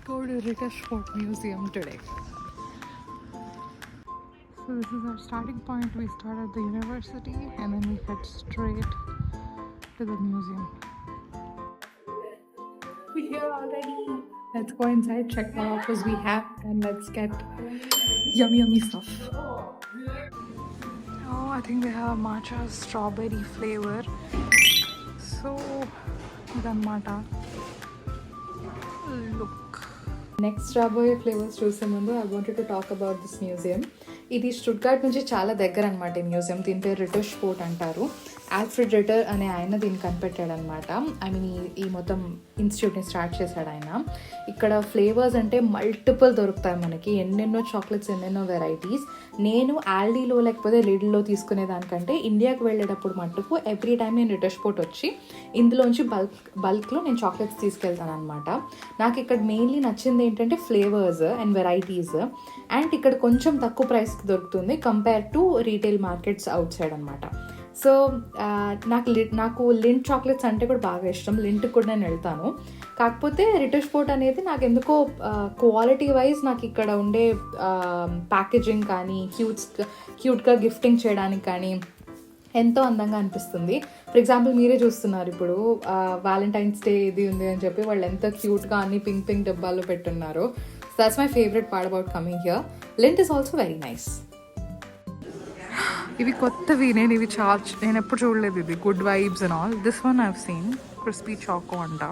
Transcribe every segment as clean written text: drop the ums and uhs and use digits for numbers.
go to British Fort Museum today. So this is our starting point. We start at the university and then we head straight to the museum. We're here already. Let's go inside, check what offers we have, and let's get yummy stuff. Oh, I think they have matcha strawberry flavor. So, matcha. Look. Next strawberry flavors చూసే ముందు I wanted to talk about this museum. ఇది స్టుట్గార్ట్ నుంచి చాలా దగ్గర అనమాట ఈ museum. దీని పేరు రిటర్ష్ ఫోర్ట్ అంటారు. ఆల్ఫ్రెడ్ రిటర్ అనే ఆయన దీన్ని కనిపెట్టాడు అనమాట. ఐ మీన్ ఈ మొత్తం ఇన్స్టిట్యూట్ని స్టార్ట్ చేశాడు ఆయన. ఇక్కడ ఫ్లేవర్స్ అంటే మల్టిపుల్ దొరుకుతాయి మనకి, ఎన్నెన్నో చాక్లెట్స్, ఎన్నెన్నో వెరైటీస్. నేను ఆల్డీలో లేకపోతే లిడ్లో తీసుకునే దానికంటే ఇండియాకి వెళ్ళేటప్పుడు మట్టుకు ఎవ్రీ టైం నేను రిటర్ష్ ఫోర్ట్ వచ్చి ఇందులోంచి బల్క్లో నేను చాక్లెట్స్ తీసుకెళ్తాను అనమాట. నాకు ఇక్కడ మెయిన్లీ నచ్చింది ఏంటంటే ఫ్లేవర్స్ అండ్ వెరైటీస్. అండ్ ఇక్కడ కొంచెం తక్కువ ప్రైస్కి దొరుకుతుంది compare to retail markets out side అనమాట. సో నాకు లింట్ చాక్లెట్స్ అంటే కూడా బాగా ఇష్టం. లింట్కి కూడా నేను వెళ్తాను. కాకపోతే రిటర్ష్ ఫోర్ట్ అనేది నాకు ఎందుకో క్వాలిటీ వైజ్ నాకు ఇక్కడ ఉండే ప్యాకేజింగ్ కానీ క్యూట్గా గిఫ్టింగ్ చేయడానికి కానీ ఎంతో అందంగా అనిపిస్తుంది. ఫర్ ఎగ్జాంపుల్ మీరే చూస్తున్నారు ఇప్పుడు వ్యాలంటైన్స్ డే ఇది ఉంది అని చెప్పి వాళ్ళు ఎంత క్యూట్గా అన్ని పింక్ డబ్బాల్లో పెట్టున్నారు. So that's my favourite part about coming here. Lindt is also very nice. ఇవి కొత్తవి, నేను ఎప్పుడు చూడలేదు. ఇది good vibes and all. This one I have seen crispy choco అంట.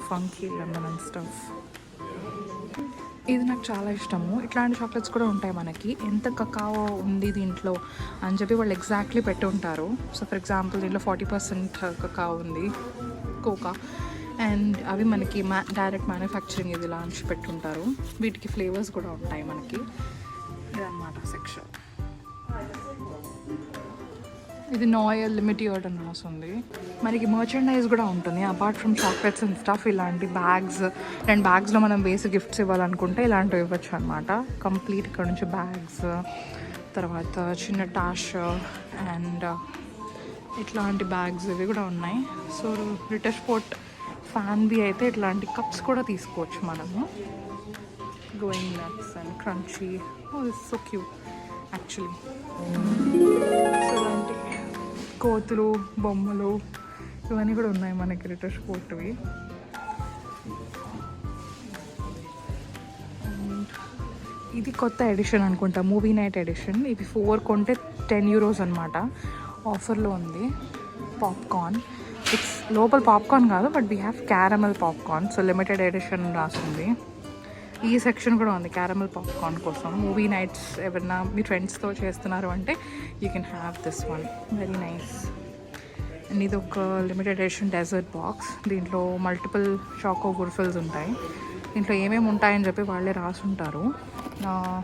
Funky lemon and stuff. ఇది నాకు చాలా ఇష్టము. ఇట్లాంటి చాక్లెట్స్ కూడా ఉంటాయి మనకి. ఎంత కకావో ఉంది దీంట్లో అని చెప్పి వాళ్ళు ఎగ్జాక్ట్లీ పెట్టి ఉంటారు. సో ఫర్ ఎగ్జాంపుల్ దీంట్లో 40% కకావో ఉంది, కోకా. అండ్ అవి మనకి డైరెక్ట్ మ్యానుఫ్యాక్చరింగ్ ఇది లాంచ్ పెట్టుంటారు. వీటికి ఫ్లేవర్స్ కూడా ఉంటాయి మనకి. ఇదన్నమాట సెక్షన్. ఇది నోయల్ లిమిటెడ్ అని రాస్తుంది. మనకి మర్చెండైజ్ కూడా ఉంటుంది. Apart from chocolates and stuff ఇలాంటి బ్యాగ్స్, అండ్ బ్యాగ్స్లో మనం వేసి గిఫ్ట్స్ ఇవ్వాలనుకుంటే ఇలాంటివి ఇవ్వచ్చు అనమాట. కంప్లీట్ ఇక్కడ నుంచి బ్యాగ్స్, తర్వాత చిన్న టాష్ అండ్ ఇట్లాంటి బ్యాగ్స్ ఇవి కూడా ఉన్నాయి. సో రిటర్ష్ ఫోర్ట్ ఫ్యాన్వి అయితే ఇట్లాంటి కప్స్ కూడా తీసుకోవచ్చు మనము. Going nuts and crunchy. Oh this so cute actually. So ఇలాంటి కోతులు, బొమ్మలు ఇవన్నీ కూడా ఉన్నాయి మనకి రిటర్ష్ ఫోర్ట్వి. ఇది కొత్త ఎడిషన్ అనుకుంటా, మూవీ నైట్ ఎడిషన్. ఇది 4 కొంటే 10 euros అనమాట. ఆఫర్లో ఉంది. పాప్కార్న్, ఇట్స్ లోపల పాప్కార్న్ కాదు but we have caramel popcorn. So limited edition రాస్తుంది. ఈ సెక్షన్ కూడా ఉంది క్యారమెల్ పాప్కార్న్ కోసం. మూవీ నైట్స్ ఎవరైనా మీ ఫ్రెండ్స్తో చేస్తున్నారు అంటే you can have this one, very nice. And ఇది ఒక లిమిటెడ్ ఎడిషన్ డెజర్ట్ బాక్స్. దీంట్లో మల్టిపుల్ చాకో గుర్ఫిల్స్ ఉంటాయి. దీంట్లో ఏమేమి ఉంటాయని చెప్పి వాళ్ళే రాసుంటారు.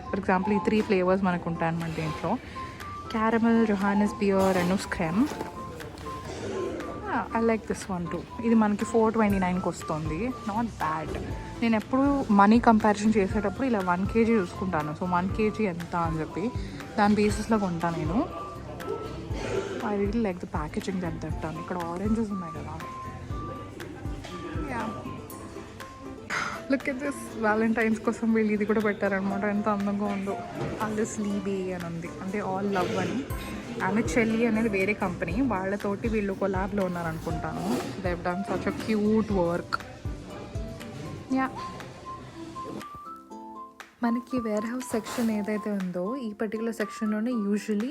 ఫర్ ఎగ్జాంపుల్ ఈ 3 ఫ్లేవర్స్ మనకు ఉంటాయన్నమాట దీంట్లో. క్యారమెల్, జొహానస్ బియర్ అండ్ స్క్రెమ్. I like this one too. ఇది మనకి 429కి వస్తుంది. Not bad. నేను ఎప్పుడు మనీ కంపారిజన్ చేసేటప్పుడు ఇలా 1 kg చూసుకుంటాను. సో 1 kg ఎంత అని చెప్పి దాని బేసిస్లో కొంటాను నేను. I really like the packaging that ఇక్కడ ఆరెంజెస్ ఉన్నాయి కదా. Look at this. వ్యాలంటైన్స్ కోసం వీళ్ళు ఇది కూడా పెట్టారనమాట. ఎంత అందంగా ఉందో. ఆల్దిస్ లీబీ అని ఉంది, అంటే ఆల్ లవ్ అని. ఆమె చెల్లి అనేది వేరే కంపెనీ, వాళ్ళతోటి వీళ్ళు కొలాబ్లో ఉన్నారనుకుంటాను. They have done such a cute work. Yeah, మనకి వేర్ హౌస్ సెక్షన్ ఏదైతే ఉందో ఈ పర్టికులర్ సెక్షన్లోనే యూజువలీ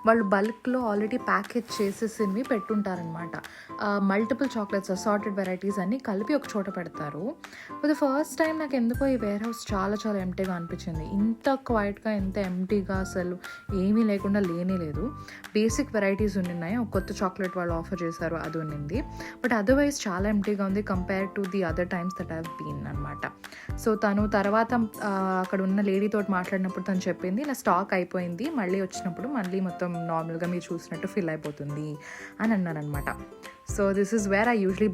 వాళ్ళు బల్క్లో ఆల్రెడీ ప్యాకేజ్ చేసేసినవి పెట్టుంటారనమాట. మల్టిపుల్ చాక్లెట్స్, అసార్టెడ్ వెరైటీస్ అన్నీ కలిపి ఒక చోట పెడతారు. ఫర్ ద ఫస్ట్ టైం నాకు ఎందుకో ఈ వేర్ హౌస్ చాలా చాలా ఎంటీగా అనిపించింది. ఇంత క్వైట్గా, ఇంత ఎంటీగా అసలు ఏమీ లేకుండా లేనే లేదు. బేసిక్ వెరైటీస్ ఉన్నాయి. ఒక కొత్త చాక్లెట్ వాళ్ళు ఆఫర్ చేశారు, అది ఉన్నింది. బట్ అదర్వైజ్ చాలా ఎంటీగా ఉంది compare to the other times that have been అనమాట. సో తను తర్వాత అక్కడ ఉన్న లేడీతో మాట్లాడినప్పుడు తను చెప్పింది ఇలా స్టాక్ అయిపోయింది, మళ్ళీ వచ్చినప్పుడు మళ్ళీ మొత్తం నార్మల్గా మీరు చూసినట్టు ఫిల్ అయిపోతుంది అని అన్నారనమాట. So this is where I usually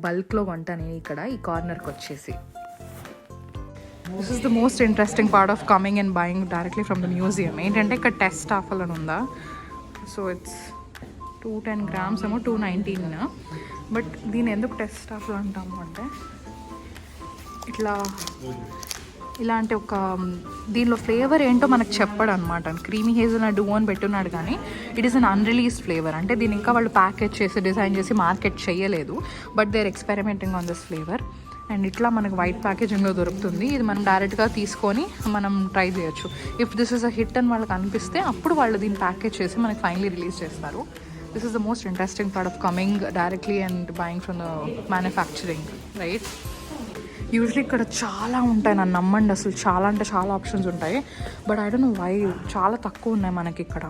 బల్క్లో కొంటాను నేను ఇక్కడ ఈ కార్నర్కి వచ్చేసి. This is the most interesting part of coming and buying directly from the museum. ఏంటంటే ఇక్కడ టెస్ట్ ఆఫర్ అని ఉందా. సో ఇట్స్ 210 grams ఏమో 219. బట్ దీన్ని ఎందుకు టెస్ట్ స్టాఫ్లో అంటాము అంటే ఇలాంటి ఒక దీనిలో ఫ్లేవర్ ఏంటో మనకు చెప్పడు అనమాట. క్రీమీ హేజల్నట్ డూ అని పెట్టున్నాడు కానీ it is an unreleased flavour. అంటే దీన్ని ఇంకా వాళ్ళు ప్యాకేజ్ చేసి డిజైన్ చేసి మార్కెట్ చేయలేదు. But they are experimenting on this flavour. And ఇట్లా మనకు వైట్ ప్యాకేజింగ్లో దొరుకుతుంది. ఇది మనం డైరెక్ట్గా తీసుకొని మనం ట్రై చేయొచ్చు. If this is a hit అని వాళ్ళకి అనిపిస్తే అప్పుడు వాళ్ళు దీన్ని ప్యాకేజ్ చేసి మనకి ఫైనలీ రిలీజ్ చేస్తారు. This is the most interesting part of coming directly and buying from the manufacturing, right? Usually ఇక్కడ చాలా ఉంటాయి, నన్ను నమ్మండి, అసలు చాలా అంటే చాలా ఆప్షన్స్ ఉంటాయి. But I don't know why చాలా తక్కువ ఉన్నాయి మనకి ఇక్కడ.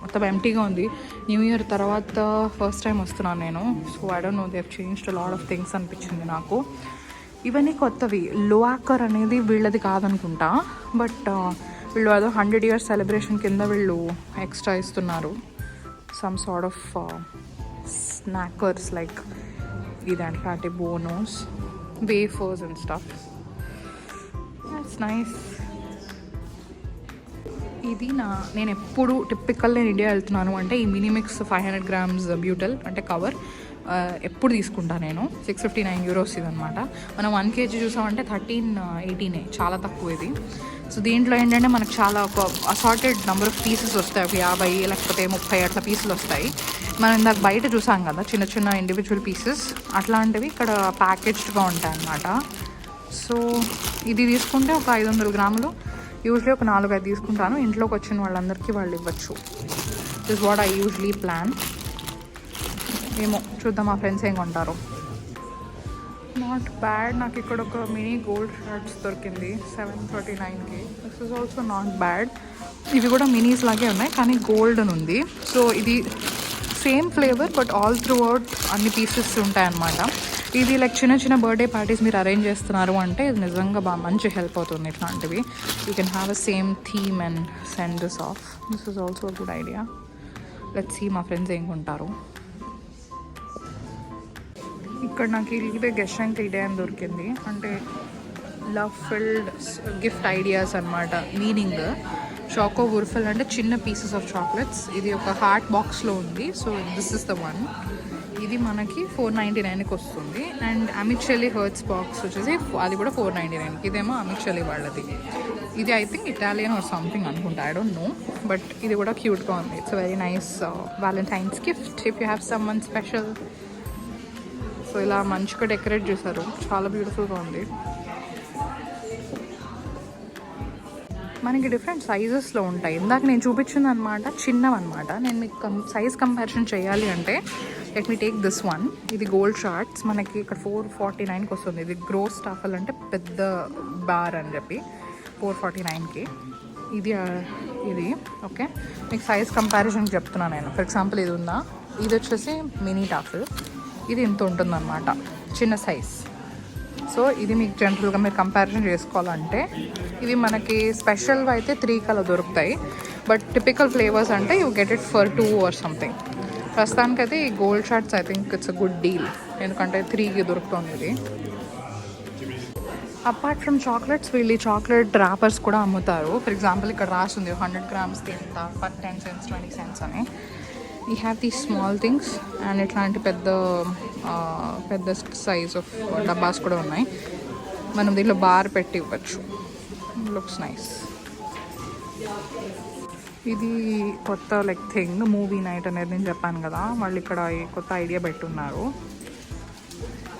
మొత్తం ఎంటీగా ఉంది. న్యూ ఇయర్ తర్వాత ఫస్ట్ టైం వస్తున్నాను నేను. So I don't know, they have changed a lot of things అనిపించింది నాకు. ఇవన్నీ కొత్తవి. లోఆకర్ అనేది వీళ్ళది కాదనుకుంటా. బట్ వీళ్ళు అదో 100 years సెలబ్రేషన్ కింద వీళ్ళు ఎక్స్ట్రా ఇస్తున్నారు. Some sort of snackers like ఇదంటే బోనోస్, wafers and stuff. It's nice. ఇది నేను ఎప్పుడు టిపికల్ నేను ఇండియా వెళ్తున్నాను అంటే ఈ మినిమిక్స్ 500 grams బ్యూటల్ అంటే కవర్ ఎప్పుడు తీసుకుంటాను నేను. 659 euros ఇదనమాట. మనం 1 kg చూసామంటే 1318, చాలా తక్కువ ఇది. సో దీంట్లో ఏంటంటే మనకు చాలా ఒక అసార్టెడ్ నెంబర్ ఆఫ్ పీసెస్ వస్తాయి. ఒక 50 లేకపోతే 30 అట్లా పీసులు వస్తాయి. మనం ఇందాక బయట చూసాం కదా చిన్న చిన్న ఇండివిజువల్ పీసెస్, అట్లాంటివి ఇక్కడ ప్యాకేజ్డ్గా ఉంటాయి అన్నమాట. సో ఇది తీసుకుంటే ఒక 500 grams, యూజువలీ ఒక 4-5 తీసుకుంటాను. ఇంట్లోకి వచ్చిన వాళ్ళందరికీ వాళ్ళు ఇవ్వచ్చు. This what I usually plan. ఏమో చూద్దాం మా ఫ్రెండ్స్ ఏం కొంటారు. Not bad. నాకు ఇక్కడ ఒక మినీ గోల్డ్ షర్ట్స్ దొరికింది 739కి. This is also not bad. ఇవి కూడా మినీస్ లాగే ఉన్నాయి కానీ గోల్డ్ అని ఉంది. సో ఇది same flavour but all through out అన్ని పీసెస్ ఉంటాయన్నమాట. ఇది లైక్ చిన్న చిన్న బర్త్డే పార్టీస్ మీరు అరేంజ్ చేస్తున్నారు అంటే ఇది నిజంగా బాగా మంచి హెల్ప్ అవుతుంది. ఇట్లాంటివి you can have a same theme and send this off. This is also a good idea. Let's see మా ఫ్రెండ్స్ ఏం కొంటారు. ఇక్కడ నాకు ఇదే గెషంక్ ఇడే అని దొరికింది. అంటే లవ్ ఫిల్డ్ గిఫ్ట్ ఐడియాస్ అనమాట. మీనింగ్ చాకో వుర్ఫెల్ అంటే చిన్న పీసెస్ ఆఫ్ చాక్లెట్స్. ఇది ఒక హార్ట్ బాక్స్లో ఉంది. So this is the one. ఇది మనకి 499కి వస్తుంది. అండ్ అమిచెల్లి హర్ట్స్ బాక్స్ వచ్చేసి అది కూడా 499కి. ఇదేమో అమిచెల్లి వాళ్ళది. ఇది I think Italian or something అనుకుంటా, ఐ డోంట్ నో. బట్ ఇది కూడా క్యూట్గా ఉంది. It's very nice Valentine's gift if you have some one special. So ఇలా మంచిగా డెకరేట్ చేశారు, చాలా బ్యూటిఫుల్గా ఉంది. మనకి డిఫరెంట్ సైజెస్లో ఉంటాయి. ఇందాక నేను చూపించింది అనమాట చిన్నవన్నమాట. నేను మీకు సైజ్ కంపారిజన్ చేయాలి అంటే let me take this one. ఇది గోల్డ్ షార్ట్స్ మనకి ఇక్కడ 449కి వస్తుంది. ఇది గ్రోస్ స్టాఫల్ అంటే పెద్ద బార్ అని చెప్పి 449కి. ఇది ఓకే. మీకు సైజ్ కంపారిజన్ చెప్తున్నాను నేను. ఫర్ ఎగ్జాంపుల్ ఇది ఉందా, ఇది వచ్చేసి మినీ టాఫిల్. ఇది ఇంత ఉంటుందన్నమాట, చిన్న సైజ్. సో ఇది మీకు జనరల్గా మీరు కంపారిజన్ చేసుకోవాలంటే ఇవి మనకి స్పెషల్గా అయితే 3 కలా దొరుకుతాయి. బట్ టిపికల్ ఫ్లేవర్స్ అంటే you get it for 2 or something. ప్రస్తుతానికైతే ఈ gold shorts I think it's a good deal, ఎందుకంటే 3కి దొరుకుతుంది ఇది. అపార్ట్ ఫ్రమ్ చాక్లెట్స్ వీళ్ళు చాక్లెట్ ర్యాపర్స్ కూడా అమ్ముతారు. ఫర్ ఎగ్జాంపుల్ ఇక్కడ రాస్తుంది 100 grams ఎంత, for 10 cents 20 cents అని. We have these small things and ఇట్లాంటి పెద్ద సైజ్ ఆఫ్ డబ్బాస్ కూడా ఉన్నాయి. మనం దీంట్లో బార్ పెట్టి ఇవ్వచ్చు. Looks nice. ఇది కొత్త లైక్ థింగ్ మూవీ నైట్ అనేది నేను చెప్పాను కదా, వాళ్ళు ఇక్కడ కొత్త ఐడియా పెట్టున్నారు.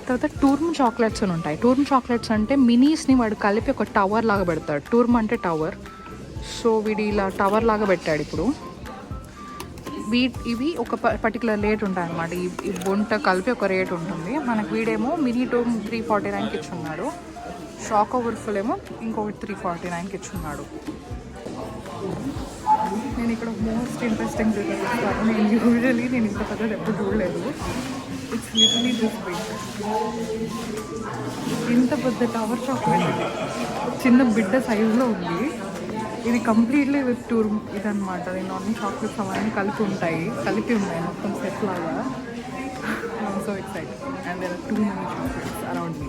తర్వాత టూర్మ్ చాక్లెట్స్ అని ఉంటాయి. టూర్మ్ చాక్లెట్స్ అంటే మినీస్ని వాడు కలిపి ఒక టవర్ లాగా పెడతాడు. టూర్మ్ అంటే టవర్. సో వీడు ఇలా టవర్ లాగా పెట్టాడు. ఇప్పుడు ఇవి ఒక పర్టికులర్ రేట్ ఉంటాయి అన్నమాట. ఈ బొంట కలిపి ఒక రేట్ ఉంటుంది. మనకు వీడేమో మినీ టూర్మ్ 349కి ఇచ్చున్నాడు. చాకో వుర్ఫెల్ ఏమో ఇంకొకటి 349కి ఇచ్చున్నాడు. నేను ఇక్కడ మోస్ట్ ఇంట్రెస్టింగ్ చూపిస్తాను. నేను ఇంత పెద్దది ఎప్పుడు చూడలేదు. It's literally this big. ఇంత పెద్ద టవర్ చాక్లెట్ చిన్న బిడ్డ సైజులో ఉంది. ఇది కంప్లీట్లీ విత్ టూర్మ్ ఇదనమాట. దీని అన్ని చాక్లెట్స్ అవన్నీ కలిపి ఉన్నాయి మొత్తం సెట్ లాగా. I'm so excited and there are too many chocolates around me.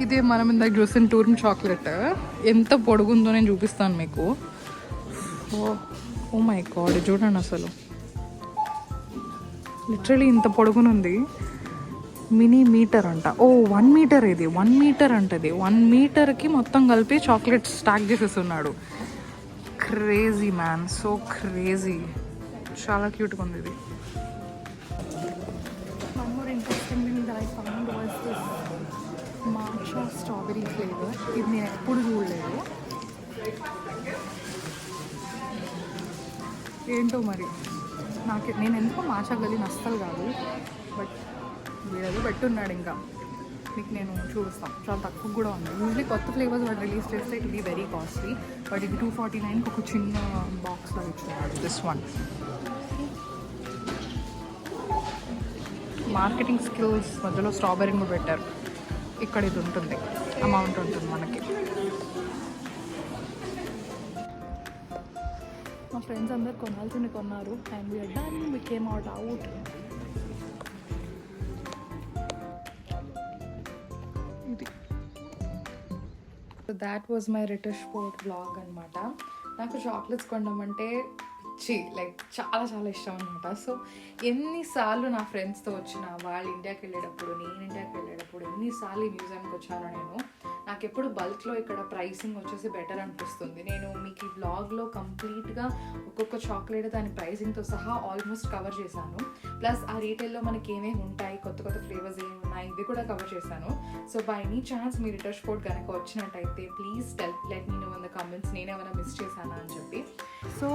ఇదే మనం ఇందాక చూసిన టూర్మ్ చాక్లెట్ ఎంత పొడుగుందో నేను చూపిస్తాను మీకు. ఓ మై గాడ్, చూడండి అసలు లిటరలీ ఇంత పొడుగునుంది. మినీ మీటర్ అంట. ఓ 1 మీటర్ ఇది, 1 మీటర్ అంటది. 1 మీటర్కి మొత్తం కలిపి చాక్లెట్స్ స్టాక్ చేసేస్తున్నాడు. Crazy man, so crazy. చాలా క్యూట్గా ఉంది ఇది. One more interesting thing that I found was this matcha strawberry flavour. ఇది నేను ఎప్పుడు చూడలేదు. ఏంటో మరి నేను ఎందుకో మాచా గలీని అస్సలు కాదు, బట్ వీడేదో పెట్టున్నాడు. ఇంకా మీకు నేను చూపిస్తాను. చాలా తక్కువ కూడా ఉంది. యూజువలీ కొత్త ఫ్లేవర్స్ వాడు రిలీజ్ చేస్తే it be very costly, but ఇది 249కి ఒక చిన్న బాక్స్లో ఇచ్చున్నాడు. This one. మార్కెటింగ్ స్కిల్స్ మధ్యలో స్ట్రాబెరీని కూడా పెట్టారు. ఇక్కడ ఇది ఉంటుంది, అమౌంట్ ఉంటుంది మనకి. మా ఫ్రెండ్స్ అందరు కొనాల్సింది కొన్నారు and we're done. We came out. ఇది so that was my Ritter Sport blog అనమాట. నాకు చాక్లెట్స్ కొనడం అంటే లైక్ చాలా చాలా ఇష్టం అనమాట. సో ఎన్నిసార్లు నా ఫ్రెండ్స్తో వచ్చిన, వాళ్ళు ఇండియాకి వెళ్ళేటప్పుడు, నేను ఇండియాకి వెళ్ళేటప్పుడు ఎన్నిసార్లు ఈ మ్యూజియంకి వచ్చానో నేను. నాకు ఎప్పుడు బల్క్లో ఇక్కడ ప్రైసింగ్ వచ్చేసి బెటర్ అనిపిస్తుంది. నేను మీకు ఈ బ్లాగ్లో కంప్లీట్గా ఒక్కొక్క చాక్లెట్ దాని ప్రైసింగ్తో సహా ఆల్మోస్ట్ కవర్ చేశాను. ప్లస్ ఆ రీటైల్లో మనకి ఏమేమి ఉంటాయి, కొత్త కొత్త ఫ్లేవర్స్ ఏమి ఉన్నాయి, ఇది కూడా కవర్ చేశాను. సో బై ఎనీ ఛాన్స్ మీ రిటర్న్ స్పోర్ట్ కనుక వచ్చినట్టయితే please let me know in the comments నేనేమైనా మిస్ చేశానా అని చెప్పి. సో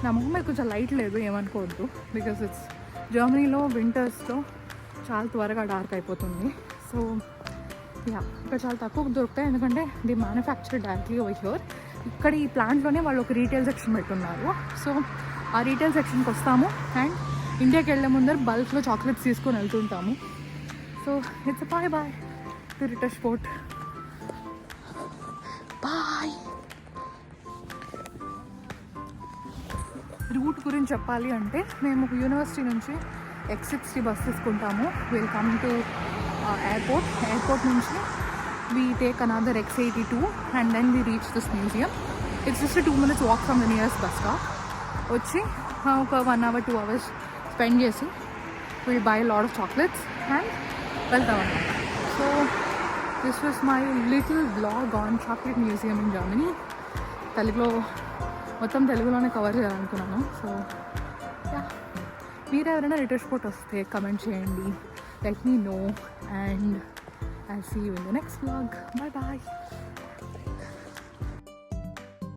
నా మొహం మీద కొంచెం లైట్ లేదు, ఏమనుకోవద్దు. బికాస్ ఇట్స్ జర్మనీలో వింటర్స్లో చాలా త్వరగా డార్క్ అయిపోతుంది. సో ఇక్కడ చాలా తక్కువ దొరుకుతాయి, ఎందుకంటే the manufacture directly over here. ఇక్కడ ఈ ప్లాంట్లోనే వాళ్ళు ఒక రీటైల్ సెక్షన్ పెట్టున్నారు. సో ఆ రీటైల్ సెక్షన్కి వస్తాము అండ్ ఇండియాకి వెళ్ళే ముందర బల్క్లో చాక్లెట్స్ తీసుకొని వెళ్తుంటాము. So it's bye to Ritter Sport. Bye. Route గురించి చెప్పాలి అంటే మేము యూనివర్సిటీ నుంచి X60 బస్ తీసుకుంటాము. విల్ కమ్ టు ఎయిర్పోర్ట్ నుంచి we take another X82 and then we reach this museum. It's just a 2 minutes walk from the nearest bus stop. వచ్చి ఒక 1 hour 2 hours spend చేసి we'll buy a lot of chocolates and వెళ్తాం అన్నమాట. So this was my little blog on chocolate museum in Germany. మొత్తం తెలుగులోనే cover చేయాలనుకున్నాను. So మీరు ఎవరైనా రిటర్న్ స్పోర్ట్ వస్తే కమెంట్ చేయండి, let me know, and I'll see you in the next vlog. Bye bye.